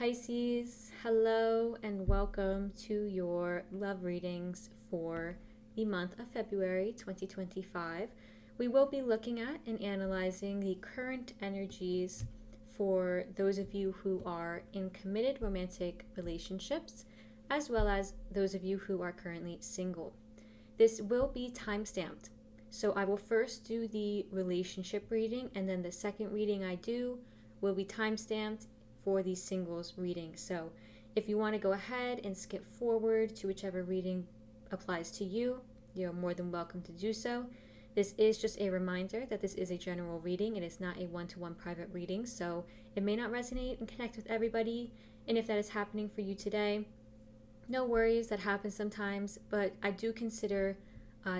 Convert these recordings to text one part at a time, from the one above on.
Pisces, hello and welcome to your love readings for the month of February 2025. We will be looking at and analyzing the current energies for those of you who are in committed romantic relationships, as well as those of you who are currently single. This will be time-stamped. So I will first do the relationship reading, and then the second reading I do will be time-stamped for the singles reading. So if you want to go ahead and skip forward to whichever reading applies to you, you're more than welcome to do so. This is just a reminder that this is a general reading. It is not a one-to-one private reading, so it may not resonate and connect with everybody. And if that is happening for you today, no worries, that happens sometimes, but I do consider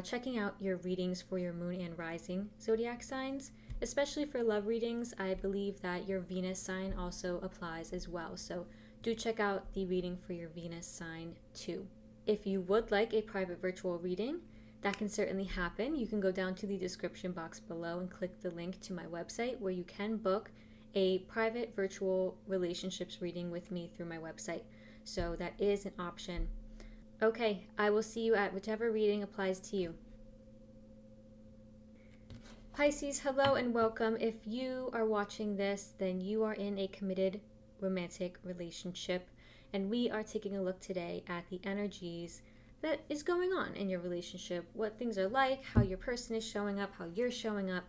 checking out your readings for your moon and rising zodiac signs. Especially for love readings, I believe that your Venus sign also applies as well. So do check out the reading for your Venus sign too. If you would like a private virtual reading, that can certainly happen. You can go down to the description box below and click the link to my website where you can book a private virtual relationships reading with me through my website. So that is an option. Okay, I will see you at whichever reading applies to you. Pisces, hello and welcome. If you are watching this, then you are in a committed romantic relationship, and we are taking a look today at the energies that is going on in your relationship, what things are like, how your person is showing up, how you're showing up.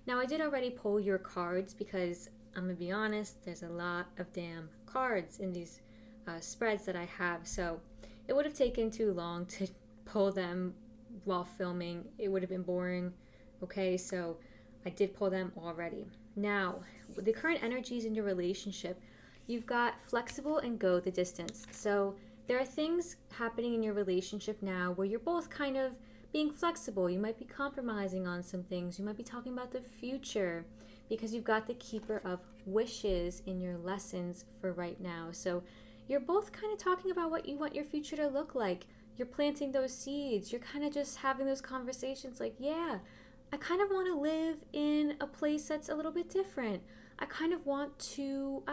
Now, I did already pull your cards because I'm gonna be honest, there's a lot of damn cards in these spreads that I have, so it would have taken too long to pull them while filming. It would have been boring. Okay, so I did pull them already. Now, with the current energies in your relationship, you've got flexible and go the distance. So there are things happening in your relationship now where you're both kind of being flexible. You might be compromising on some things. You might be talking about the future because you've got the keeper of wishes in your lessons for right now. So you're both kind of talking about what you want your future to look like. You're planting those seeds. You're kind of just having those conversations like, yeah, I kind of want to live in a place that's a little bit different. I kind of want to,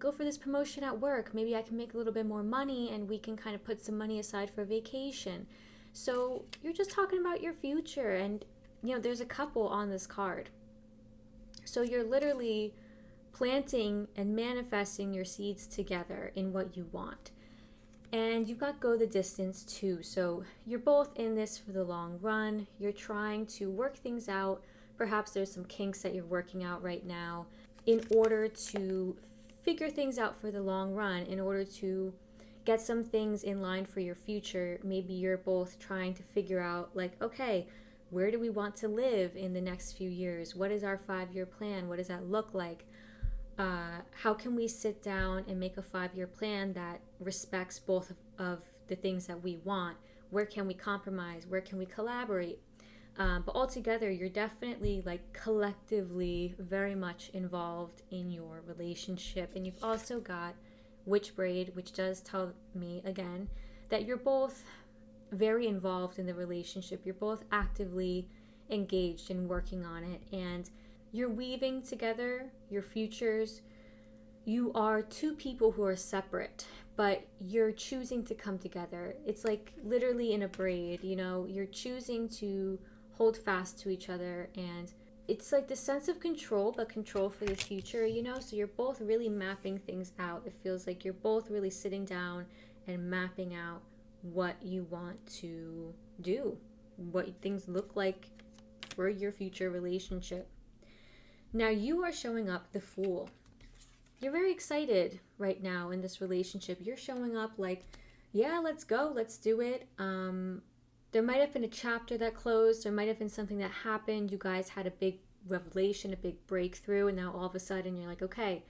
go for this promotion at work. Maybe I can make a little bit more money and we can kind of put some money aside for vacation. So you're just talking about your future, and there's a couple on this card. So you're literally planting and manifesting your seeds together in what you want. And you've got go the distance too. So you're both in this for the long run. You're trying to work things out. Perhaps there's some kinks that you're working out right now in order to figure things out for the long run, in order to get some things in line for your future. Maybe you're both trying to figure out like, okay, where do we want to live in the next few years? What is our 5-year plan? What does that look like? How can we sit down and make a 5-year plan that respects both of the things that we want? Where can we compromise? Where can we collaborate? But altogether, you're definitely like collectively very much involved in your relationship. And you've also got witch braid, which does tell me again that you're both very involved in the relationship. You're both actively engaged in working on it, and you're weaving together your futures. You are two people who are separate, but you're choosing to come together. It's like literally in a braid, you're choosing to hold fast to each other, and it's like the sense of control, but control for the future, so you're both really mapping things out. It feels like you're both really sitting down and mapping out what you want to do, what things look like for your future relationship. Now you are showing up the Fool. You're very excited right now in this relationship. You're showing up like, yeah, let's go, let's do it. There might have been a chapter that closed. There might have been something that happened. You guys had a big revelation, a big breakthrough, and now all of a sudden you're like, okay,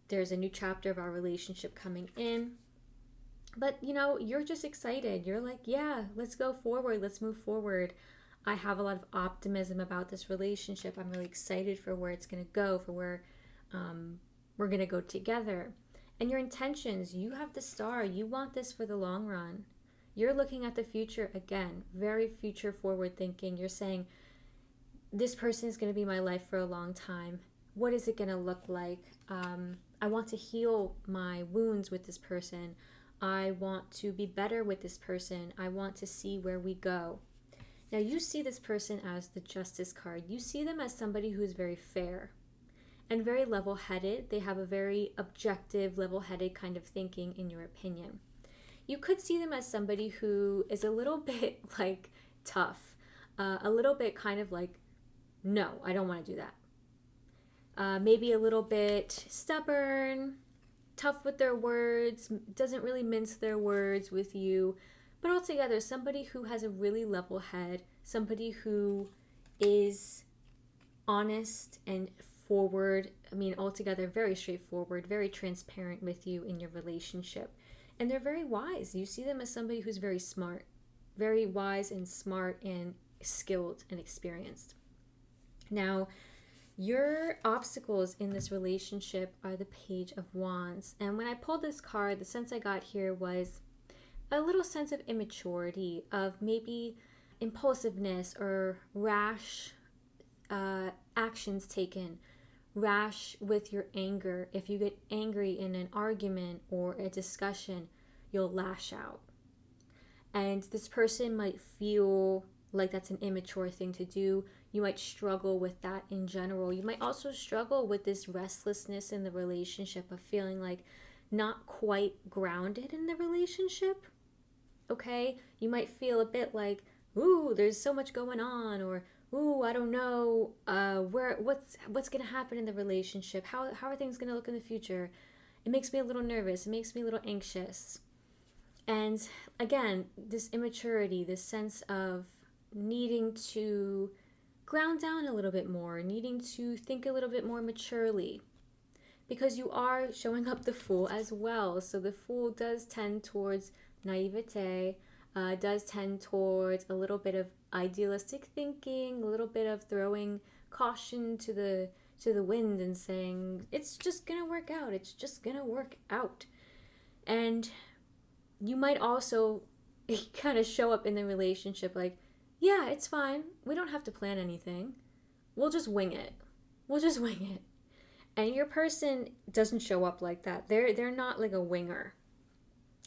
there's a new chapter of our relationship coming in. But, you're just excited. You're like, yeah, let's go forward. Let's move forward. I have a lot of optimism about this relationship. I'm really excited for where it's going to go, for where we're going to go together. And your intentions, you have the star. You want this for the long run. You're looking at the future again, very future forward thinking. You're saying, this person is going to be my life for a long time. What is it going to look like? I want to heal my wounds with this person. I want to be better with this person. I want to see where we go. Now, you see this person as the Justice card. You see them as somebody who is very fair and very level-headed. They have a very objective, level-headed kind of thinking, in your opinion. You could see them as somebody who is a little bit like tough, a little bit kind of like, no, I don't want to do that. Maybe a little bit stubborn, tough with their words, doesn't really mince their words with you, but altogether somebody who has a really level head, somebody who is honest and forward. I mean, altogether very straightforward, very transparent with you in your relationship. And they're very wise. You see them as somebody who's very smart, very wise and smart and skilled and experienced. Now, your obstacles in this relationship are the Page of Wands. And when I pulled this card, the sense I got here was a little sense of immaturity, of maybe impulsiveness or rash actions taken, rash with your anger. If you get angry in an argument or a discussion, you'll lash out. And this person might feel like that's an immature thing to do. You might struggle with that in general. You might also struggle with this restlessness in the relationship of feeling like not quite grounded in the relationship. Okay? You might feel a bit like, ooh, there's so much going on, or ooh, I don't know what's going to happen in the relationship. How are things going to look in the future? It makes me a little nervous. It makes me a little anxious. And again, this immaturity, this sense of needing to ground down a little bit more, needing to think a little bit more maturely, because you are showing up the Fool as well. So the Fool does tend towards naivete, does tend towards a little bit of idealistic thinking, a little bit of throwing caution to the wind and saying, it's just gonna work out, it's just gonna work out. And you might also kind of show up in the relationship like, yeah, it's fine. We don't have to plan anything. We'll just wing it. And your person doesn't show up like that. They're not like a winger.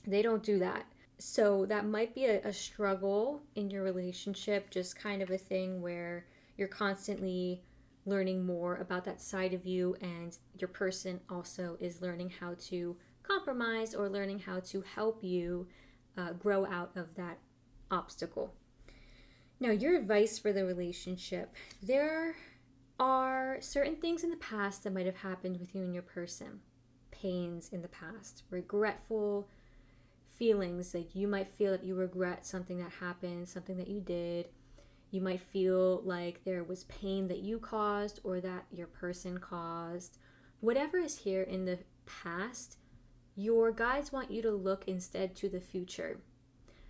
They don't do that. So that might be a struggle in your relationship, just kind of a thing where you're constantly learning more about that side of you, and your person also is learning how to compromise or learning how to help you grow out of that obstacle. Now, your advice for the relationship. There are certain things in the past that might have happened with you and your person. Pains in the past, regretful feelings, like you might feel that you regret something that happened, something that you did. You might feel like there was pain that you caused or that your person caused. Whatever is here in the past, your guides want you to look instead to the future.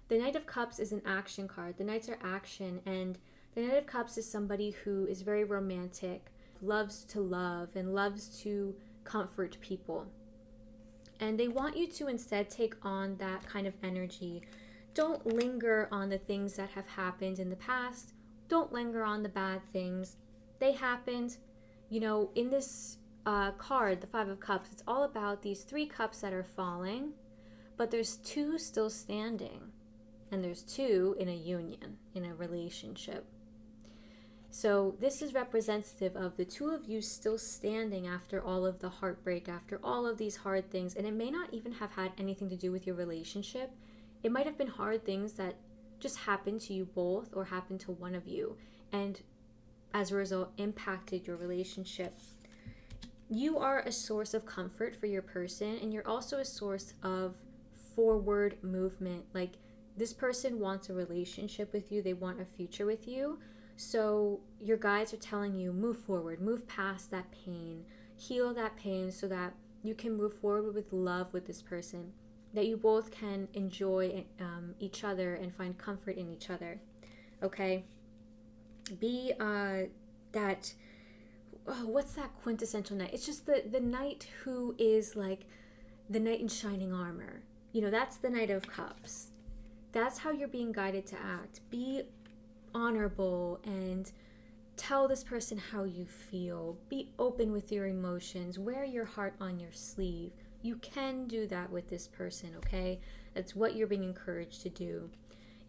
The Knight of Cups is an action card. The Knights are action, and the Knight of Cups is somebody who is very romantic, loves to love, and loves to comfort people. And they want you to instead take on that kind of energy. Don't linger on the things that have happened in the past. Don't linger on the bad things. They happened. You know, in this card, the Five of Cups, it's all about these 3 cups that are falling, but there's 2 still standing. And there's 2 in a union, in a relationship. So this is representative of the 2 of you still standing after all of the heartbreak, after all of these hard things. And it may not even have had anything to do with your relationship. It might have been hard things that just happened to you both or happened to one of you, and as a result impacted your relationship. You are a source of comfort for your person, and you're also a source of forward movement. Like, this person wants a relationship with you. They want a future with you. So your guides are telling you, move forward, move past that pain, heal that pain so that you can move forward with love with this person, that you both can enjoy each other and find comfort in each other. Okay? Be that, what's that quintessential knight? It's just the knight who is like the knight in shining armor. You know, that's the Knight of Cups. That's how you're being guided to act. Be honorable and tell this person how you feel. Be open with your emotions. Wear your heart on your sleeve. You can do that with this person, okay? That's what you're being encouraged to do.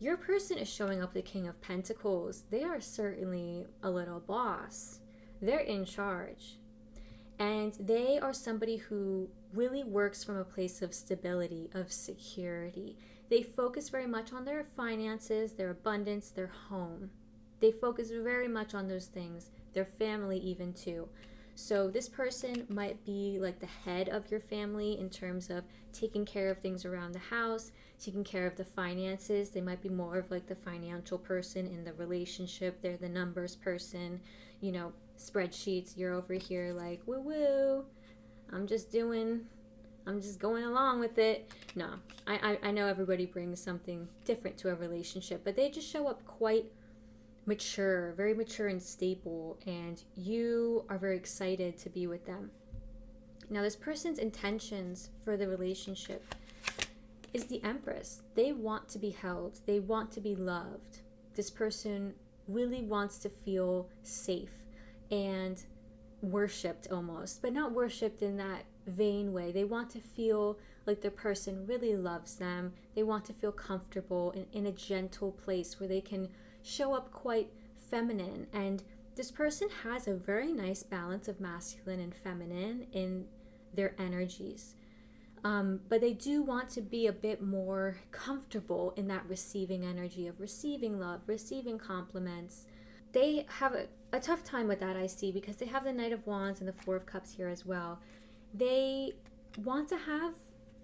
Your person is showing up the King of Pentacles. They are certainly a little boss. They're in charge. And they are somebody who really works from a place of stability, of security. They focus very much on their finances, their abundance, their home. They focus very much on those things, their family even too. So this person might be like the head of your family in terms of taking care of things around the house, taking care of the finances. They might be more of like the financial person in the relationship. They're the numbers person, you know, spreadsheets. You're over here like, woo woo, I'm just going along with it. No, I know everybody brings something different to a relationship, but they just show up quite mature, very mature and stable, and you are very excited to be with them. Now, this person's intentions for the relationship is the Empress. They want to be held. They want to be loved. This person really wants to feel safe and worshipped almost, but not worshipped in that vain way. They want to feel like their person really loves them. They want to feel comfortable in a gentle place where they can show up quite feminine. And this person has a very nice balance of masculine and feminine in their energies. But they do want to be a bit more comfortable in that receiving energy of receiving love, receiving compliments. They have a tough time with that, I see, because they have the Knight of Wands and the Four of Cups here as well. They want to have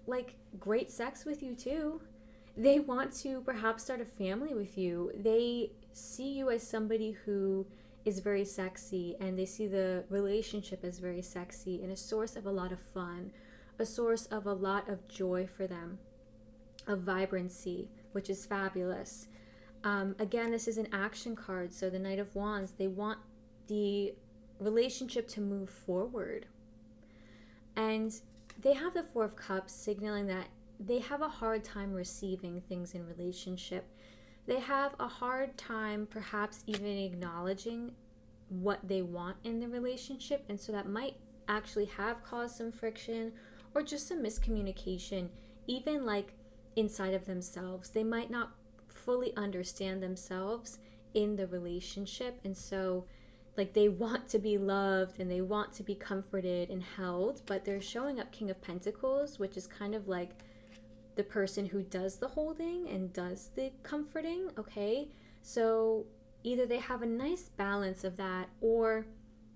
like great sex with you too. They want to perhaps start a family with you. They see you as somebody who is very sexy, and they see the relationship as very sexy and a source of a lot of fun, a source of a lot of joy for them, of vibrancy, which is fabulous. Again, this is an action card, so the Knight of Wands, they want the relationship to move forward. And they have the Four of Cups signaling that they have a hard time receiving things in relationship. They have a hard time perhaps even acknowledging what they want in the relationship, and so that might actually have caused some friction or just some miscommunication, even like inside of themselves. They might not fully understand themselves in the relationship, and so like they want to be loved and they want to be comforted and held, but they're showing up King of Pentacles, which is kind of like the person who does the holding and does the comforting, okay? So either they have a nice balance of that, or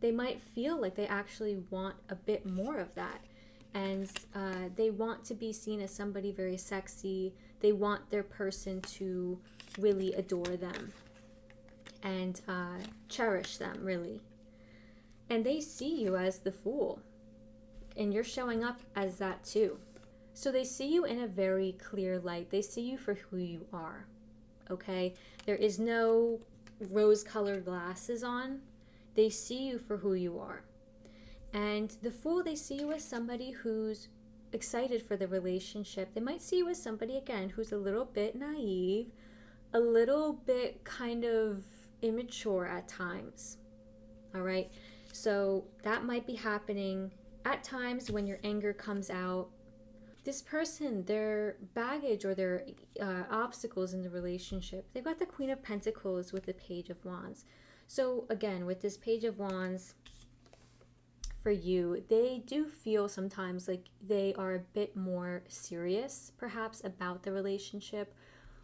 they might feel like they actually want a bit more of that. And they want to be seen as somebody very sexy. They want their person to really adore them and cherish them, really. And they see you as the Fool, and you're showing up as that too. So they see you in a very clear light. They see you for who you are, okay? There is no rose-colored glasses on. They see you for who you are. And the Fool, they see you as somebody who's excited for the relationship. They might see you as somebody, again, who's a little bit naive, a little bit kind of immature at times, all right? So that might be happening at times when your anger comes out. This person, their baggage or their obstacles in the relationship, they've got the Queen of Pentacles with the Page of Wands. So again, with this Page of Wands, for you, they do feel sometimes like they are a bit more serious, perhaps, about the relationship,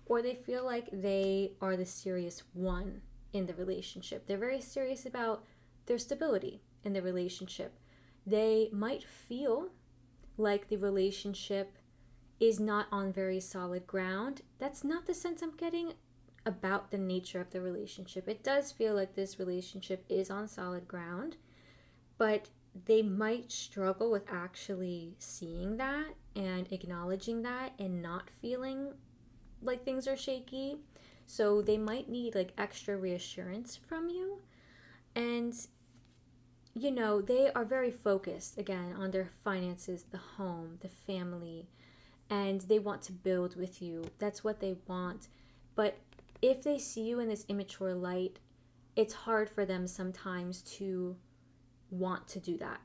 or they feel like they are the serious one in the relationship. They're very serious about their stability in the relationship. They might feel like the relationship is not on very solid ground. That's not the sense I'm getting about the nature of the relationship. It does feel like this relationship is on solid ground, but they might struggle with actually seeing that and acknowledging that and not feeling like things are shaky. So they might need like extra reassurance from you. And you know, they are very focused, again, on their finances, the home, the family, and they want to build with you. That's what they want. But if they see you in this immature light, it's hard for them sometimes to want to do that.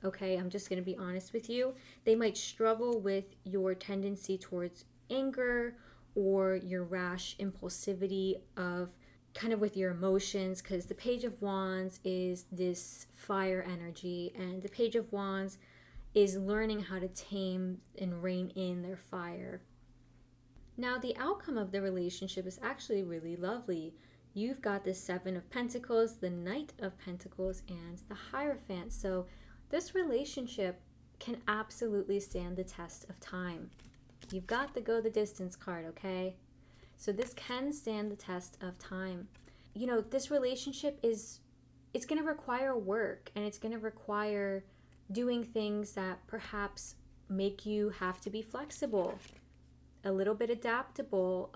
Okay, I'm just going to be honest with you. They might struggle with your tendency towards anger or your rash impulsivity of kind of with your emotions, because the Page of Wands is this fire energy, and the Page of Wands is learning how to tame and rein in their fire. Now, the outcome of the relationship is actually really lovely. You've got the Seven of Pentacles, the Knight of Pentacles, and the Hierophant. So this relationship can absolutely stand the test of time. You've got the go the distance card, okay? So this can stand the test of time. You know, this relationship it's going to require work, and it's going to require doing things that perhaps make you have to be flexible, a little bit adaptable.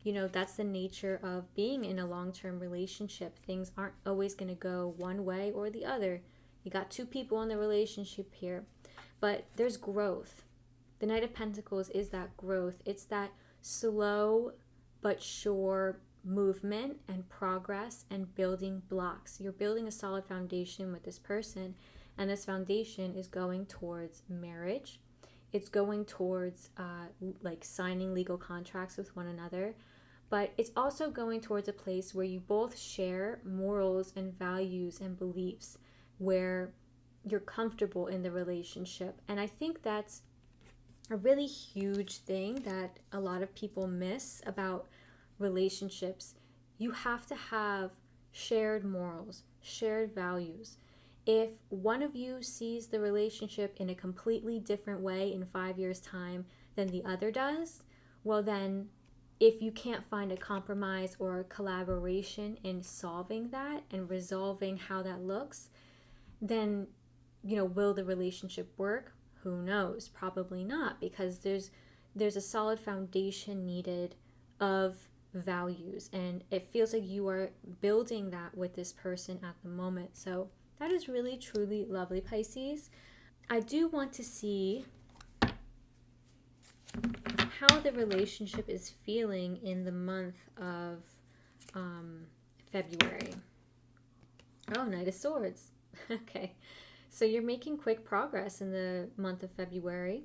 You know, that's the nature of being in a long-term relationship. Things aren't always going to go one way or the other. You got two people in the relationship here, but there's growth. The Knight of Pentacles is that growth. It's that slow but sure movement and progress and building blocks. You're building a solid foundation with this person, and this foundation is going towards marriage. It's going towards like signing legal contracts with one another, but it's also going towards a place where you both share morals and values and beliefs, where you're comfortable in the relationship. And I think that's a really huge thing that a lot of people miss about relationships. You have to have shared morals, shared values. If one of you sees the relationship in a completely different way in 5 years' time than the other does, well then, if you can't find a compromise or a collaboration in solving that and resolving how that looks, then, you know, will the relationship work? Who knows? Probably not, because there's a solid foundation needed of values, and it feels like you are building that with this person at the moment. So that is really, truly lovely, Pisces. I do want to see how the relationship is feeling in the month of February. Oh, Knight of Swords. Okay. So you're making quick progress in the month of February.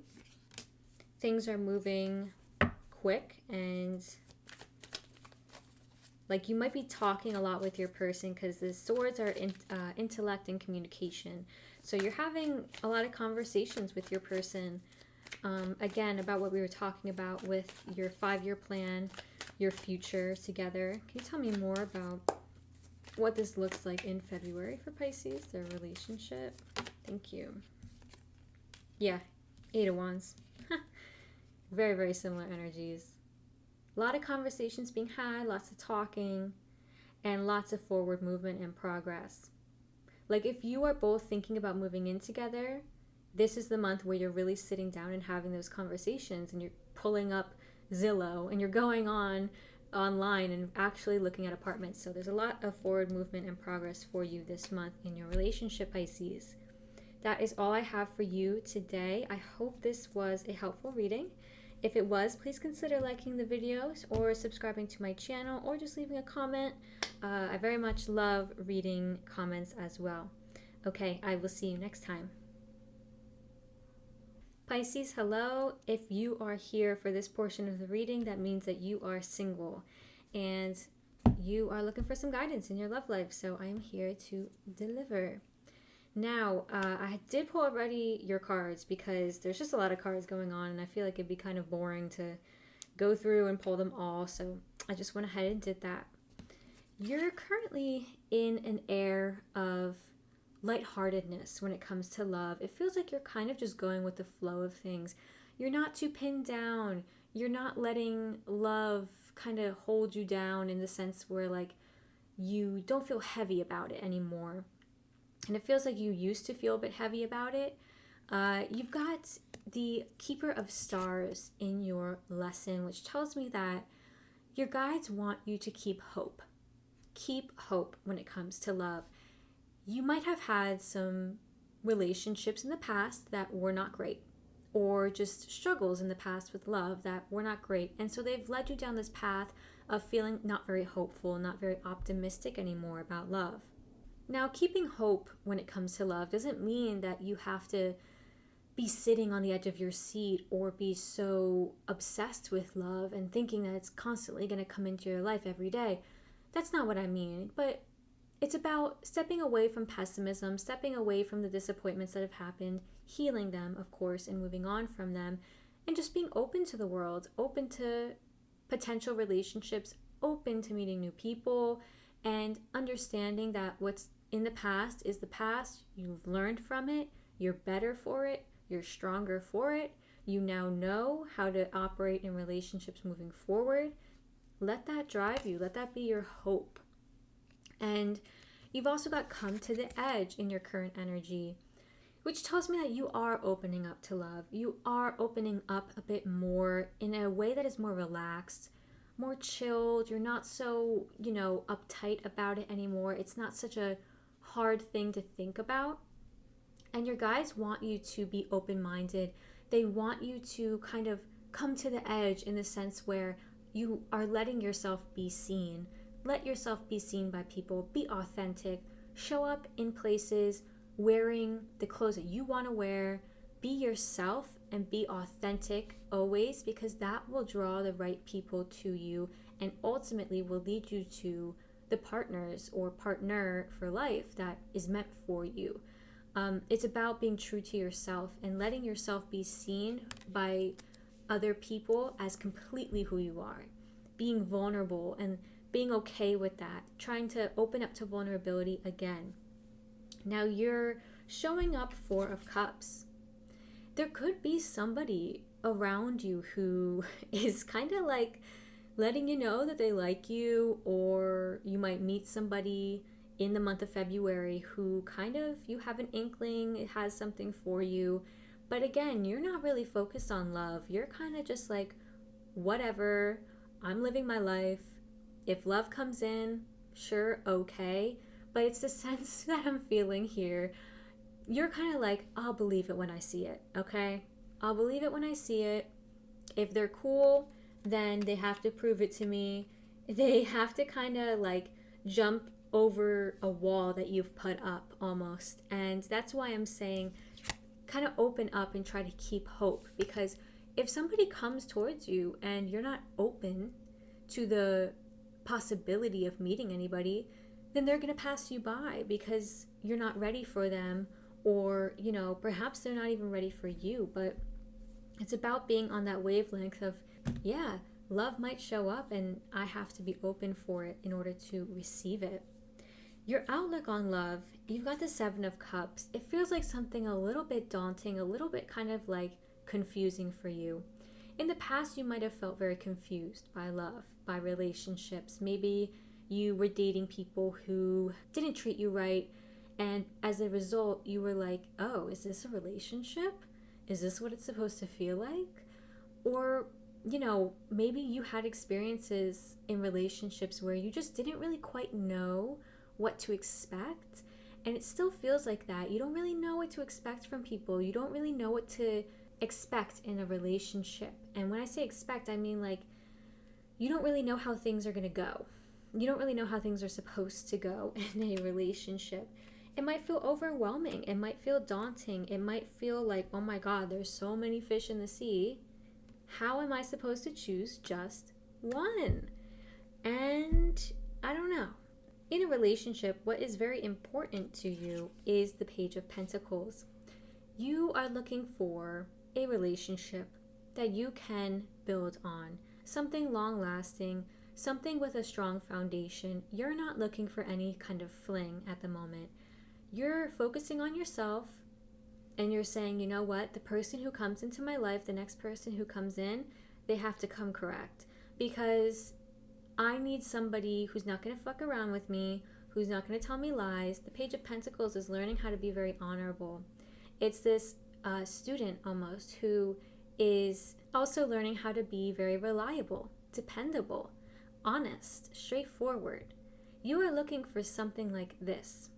Things are moving quick, and like you might be talking a lot with your person, because the swords are intellect and communication. So you're having a lot of conversations with your person, again, about what we were talking about with your 5-year plan, your future together. Can you tell me more about what this looks like in February for Pisces, their relationship? Thank you. Yeah, 8 of Wands. Very, very similar energies. A lot of conversations being had, lots of talking, and lots of forward movement and progress. Like if you are both thinking about moving in together, this is the month where you're really sitting down and having those conversations, and you're pulling up Zillow and you're going online and actually looking at apartments. So there's a lot of forward movement and progress for you this month in your relationship, Pisces. That is all I have for you today. I hope this was a helpful reading. If it was, please consider liking the videos or subscribing to my channel, or just leaving a comment. I very much love reading comments as well. Okay, I will see you next time. Pisces, hello. If you are here for this portion of the reading, that means that you are single and you are looking for some guidance in your love life. So I am here to deliver. Now, I did pull already your cards, because there's just a lot of cards going on, and I feel like it'd be kind of boring to go through and pull them all. So I just went ahead and did that. You're currently in an air of lightheartedness when it comes to love. It feels like you're kind of just going with the flow of things. You're not too pinned down. You're not letting love kind of hold you down, in the sense where like you don't feel heavy about it anymore. And it feels like you used to feel a bit heavy about it. You've got the Keeper of Stars in your lesson, which tells me that your guides want you to keep hope. Keep hope when it comes to love. You might have had some relationships in the past that were not great, or just struggles in the past with love that were not great. And so they've led you down this path of feeling not very hopeful, not very optimistic anymore about love. Now, keeping hope when it comes to love doesn't mean that you have to be sitting on the edge of your seat or be so obsessed with love and thinking that it's constantly going to come into your life every day. That's not what I mean, but it's about stepping away from pessimism, stepping away from the disappointments that have happened, healing them, of course, and moving on from them, and just being open to the world, open to potential relationships, open to meeting new people, and understanding that what's in the past is the past. You've learned from it, you're better for it, you're stronger for it. You now know how to operate in relationships moving forward. Let that drive you. Let that be your hope. And you've also got come to the edge in your current energy, which tells me that you are opening up to love. You are opening up a bit more in a way that is more relaxed, more chilled. You're not so, uptight about it anymore. It's not such a hard thing to think about. And your guides want you to be open-minded. They want you to kind of come to the edge in the sense where you are letting yourself be seen. Let yourself be seen by people. Be authentic. Show up in places wearing the clothes that you want to wear. Be yourself and be authentic always, because that will draw the right people to you and ultimately will lead you to the partners or partner for life that is meant for you. It's about being true to yourself and letting yourself be seen by other people as completely who you are. Being vulnerable and being okay with that. Trying to open up to vulnerability again. Now you're showing up 4 of Cups. There could be somebody around you who is kind of like letting you know that they like you, or you might meet somebody in the month of February who kind of, you have an inkling, it has something for you. But again, you're not really focused on love. You're kind of just like, whatever, I'm living my life. If love comes in, sure, okay. But it's the sense that I'm feeling here. You're kind of like, I'll believe it when I see it, okay? I'll believe it when I see it. If they're cool, then they have to prove it to me. They have to kind of like jump over a wall that you've put up almost. And that's why I'm saying kind of open up and try to keep hope, because if somebody comes towards you and you're not open to the possibility of meeting anybody, then they're going to pass you by because you're not ready for them, or perhaps they're not even ready for you. But it's about being on that wavelength of, yeah, love might show up and I have to be open for it in order to receive it. Your outlook on love, you've got the 7 of Cups. It feels like something a little bit daunting, a little bit kind of like confusing for you. In the past, you might have felt very confused by love, by relationships. Maybe you were dating people who didn't treat you right, and as a result, you were like, oh, is this a relationship? Is this what it's supposed to feel like? Or, maybe you had experiences in relationships where you just didn't really quite know what to expect, and it still feels like that. You don't really know what to expect from people. You don't really know what to expect in a relationship. And when I say expect, I mean like you don't really know how things are going to go. You don't really know how things are supposed to go in a relationship. It might feel overwhelming. It might feel daunting. It might feel like, oh my God, there's so many fish in the sea. How am I supposed to choose just one? And I don't know. In a relationship, what is very important to you is the Page of Pentacles. You are looking for a relationship that you can build on, something long-lasting, something with a strong foundation. You're not looking for any kind of fling at the moment. You're focusing on yourself, and you're saying, you know what, the person who comes into my life, the next person who comes in, they have to come correct, because I need somebody who's not going to fuck around with me, who's not going to tell me lies. The Page of Pentacles is learning how to be very honorable. It's this student almost who is also learning how to be very reliable, dependable, honest, straightforward. You are looking for something like this,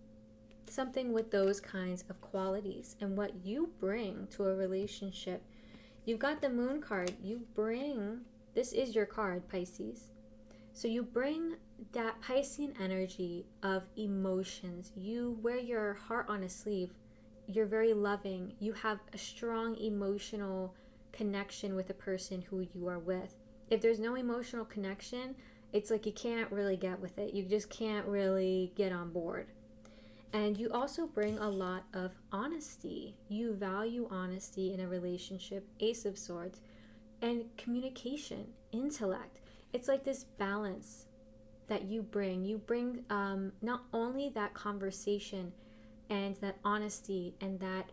something with those kinds of qualities. And what you bring to a relationship, you've got the Moon card. This is your card, Pisces. So you bring that Piscean energy of emotions. You wear your heart on a sleeve. You're very loving. You have a strong emotional connection with the person who you are with. If there's no emotional connection, it's like you can't really get with it. You just can't really get on board. And you also bring a lot of honesty. You value honesty in a relationship, Ace of Swords, and communication, intellect. It's like this balance that you bring. You bring not only that conversation and that honesty and that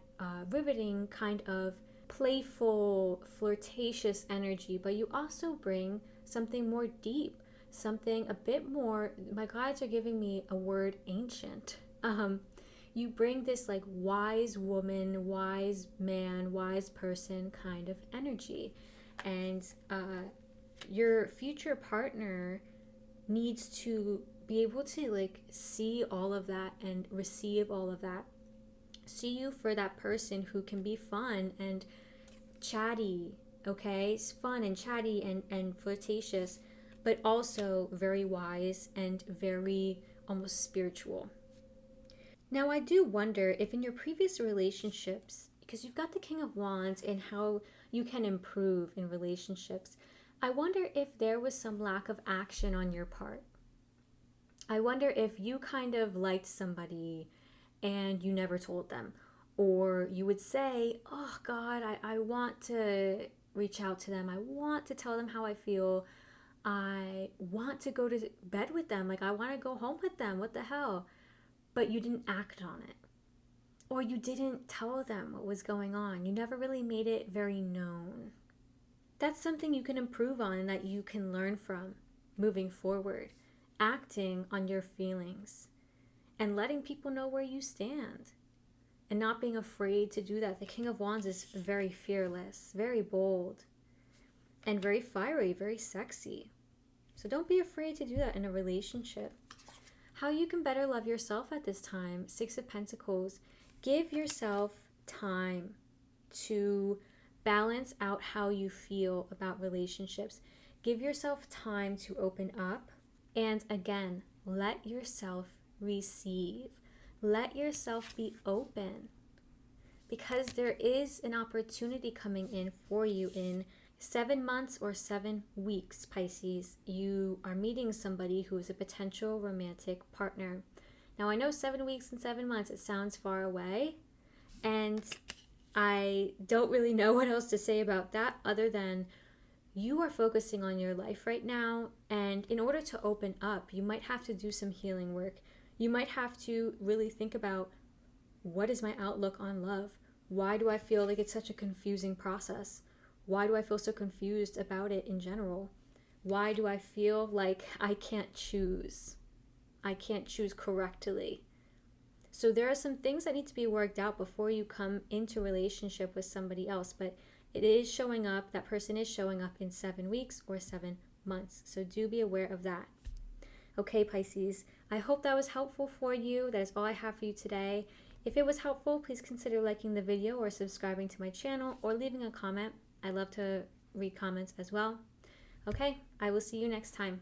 riveting kind of playful, flirtatious energy, but you also bring something more deep, something a bit more, my guides are giving me a word, ancient. You bring this like wise woman, wise man, wise person kind of energy. And your future partner needs to be able to like see all of that and receive all of that. See you for that person who can be fun and chatty, okay? It's fun and chatty and flirtatious, but also very wise and very almost spiritual. Now, I do wonder if in your previous relationships, because you've got the King of Wands and how you can improve in relationships, I wonder if there was some lack of action on your part. I wonder if you kind of liked somebody and you never told them. Or you would say, oh God, I want to reach out to them. I want to tell them how I feel. I want to go to bed with them. Like I want to go home with them. What the hell? But you didn't act on it. Or you didn't tell them what was going on. You never really made it very known. That's something you can improve on and that you can learn from moving forward. Acting on your feelings and letting people know where you stand and not being afraid to do that. The King of Wands is very fearless, very bold, and very fiery, very sexy. So don't be afraid to do that in a relationship. How you can better love yourself at this time, 6 of Pentacles. Give yourself time to balance out how you feel about relationships. Give yourself time to open up. And again, let yourself receive. Let yourself be open. Because there is an opportunity coming in for you in 7 months or 7 weeks, Pisces. You are meeting somebody who is a potential romantic partner. Now, I know 7 weeks and 7 months, it sounds far away. And I don't really know what else to say about that other than you are focusing on your life right now. And in order to open up, you might have to do some healing work. You might have to really think about, what is my outlook on love? Why do I feel like it's such a confusing process? Why do I feel so confused about it in general? Why do I feel like I can't choose? I can't choose correctly. So there are some things that need to be worked out before you come into a relationship with somebody else. But it is showing up, that person is showing up in 7 weeks or 7 months. So do be aware of that. Okay, Pisces, I hope that was helpful for you. That is all I have for you today. If it was helpful, please consider liking the video or subscribing to my channel or leaving a comment. I love to read comments as well. Okay, I will see you next time.